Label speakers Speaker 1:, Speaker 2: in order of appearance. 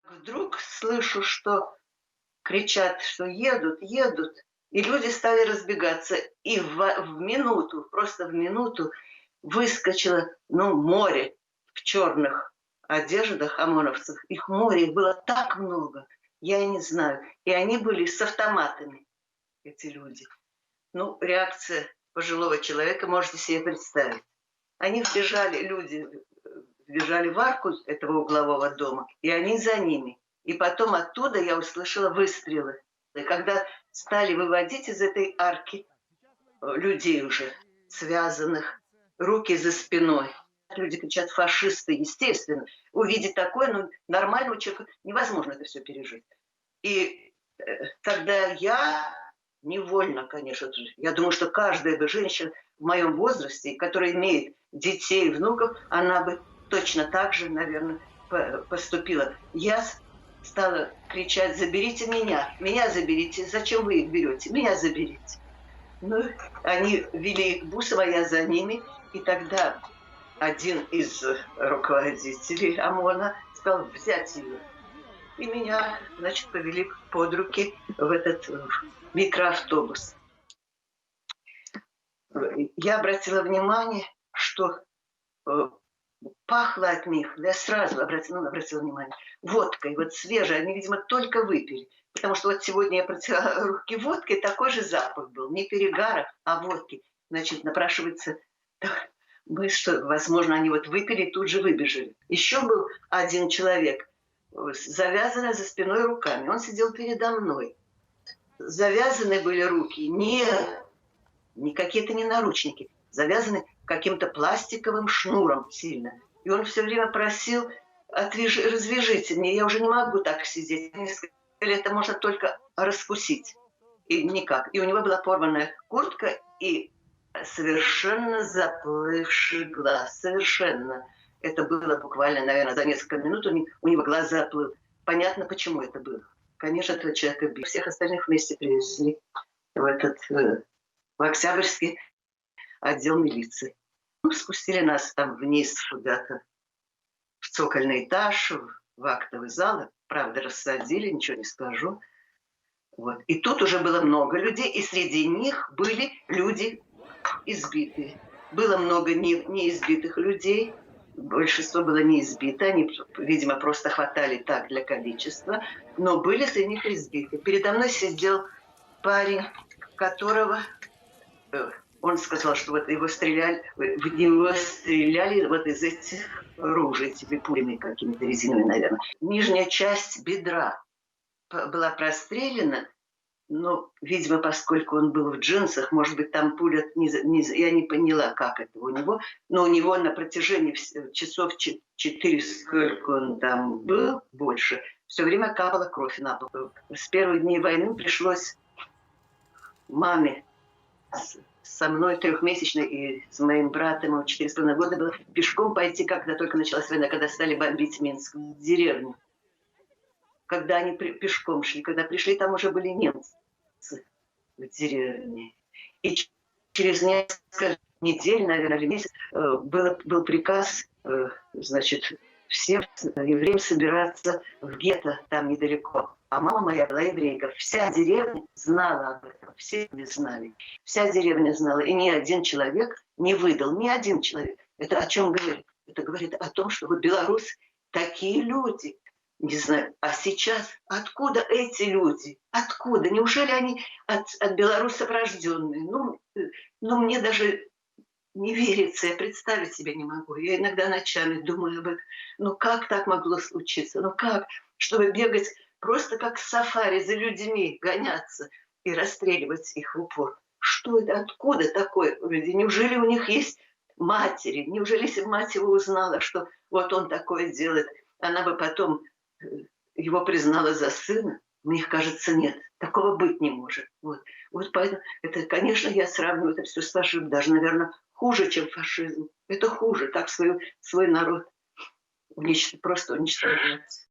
Speaker 1: Вдруг слышу, что кричат, что едут, едут, и люди стали разбегаться. И в минуту, просто в минуту выскочило, ну, море в черных одеждах ОМОНовцев. Их море, их было так много, я и не знаю. И они были с автоматами, эти люди. Ну, реакция пожилого человека, можете себе представить. Они вбежали, люди вбежали в арку этого углового дома, и они за ними. И потом оттуда я услышала выстрелы. И когда стали выводить из этой арки людей уже связанных, руки за спиной, люди кричат «фашисты», естественно. Увидеть такое, ну, нормального человека невозможно это все пережить. И тогда я невольно, конечно, я думаю, что каждая бы женщина в моем возрасте, которая имеет детей, внуков, она бы точно так же, наверное, поступила. Я стала кричать: заберите меня заберите, зачем вы их берете, меня заберите. Ну, они вели их бусом, а я за ними, и тогда один из руководителей ОМОНа сказал взять ее. И меня, значит, повели под руки в этот микроавтобус. Я обратила внимание, что пахло от них, я сразу обратила внимание, водкой, вот свежей, они, видимо, только выпили. Потому что вот сегодня я протирала руки водкой, такой же запах был, не перегара, а водки. Значит, напрашивается мысль, что, возможно, они вот выпили и тут же выбежали. Еще был один человек, завязанный за спиной руками, он сидел передо мной. Завязаны были руки, не какие-то не наручники, завязаны каким-то пластиковым шнуром сильно. И он все время просил: развяжите мне, я уже не могу так сидеть. Мне сказали, это можно только раскусить. И никак. И у него была порванная куртка и совершенно заплывший глаз. Совершенно. Это было буквально, наверное, за несколько минут у него глаз заплыл. Понятно, почему это было. Конечно, этого человека били. Всех остальных вместе привезли в Октябрьский отдел милиции. Ну, спустили нас там вниз куда-то, в цокольный этаж, в актовый зал. Правда, рассадили, ничего не скажу. Вот. И тут уже было много людей, и среди них были люди избитые. Было много неизбитых людей, большинство было не избито, они, видимо, просто хватали так для количества, но были среди них избиты. Передо мной сидел парень, которого... Он сказал, что вот в него стреляли вот из этих ружей, этими пулями какими-то резиновыми, наверное. Нижняя часть бедра была прострелена, но, видимо, поскольку он был в джинсах, может быть, там пуля... Я не поняла, как это у него, но у него на протяжении часов 4, сколько он там был, больше, все время капала кровь на пол. С первых дней войны пришлось маме со мной трехмесячной и с моим братом, ему 4,5 года было, пешком пойти, когда только началась война, когда стали бомбить Минск, в деревню. Когда они пешком шли, когда пришли, там уже были немцы в деревне. И через несколько недель, наверное, или месяц, был приказ, значит, всем евреям собираться в гетто, там недалеко. А мама моя была еврейка. Вся деревня знала об этом, все знали. Вся деревня знала, и ни один человек не выдал, ни один человек. Это о чем говорит? Это говорит о том, что вот белорусы такие люди. Не знаю, а сейчас откуда эти люди? Откуда? Неужели они от белорусов рожденные? Ну, мне даже не верится, я представить себе не могу. Я иногда ночами думаю об этом. Ну, как так могло случиться? Ну, как? Чтобы бегать просто как сафари за людьми, гоняться и расстреливать их в упор. Что это? Откуда такое? Неужели у них есть матери? Неужели, если бы мать его узнала, что вот он такое делает, она бы потом его признала за сына? Мне кажется, нет. Такого быть не может. Вот поэтому, это, конечно, я сравниваю это все с фашизмом. Даже, наверное, хуже, чем фашизм. Это хуже. Так свой народ просто уничтожать.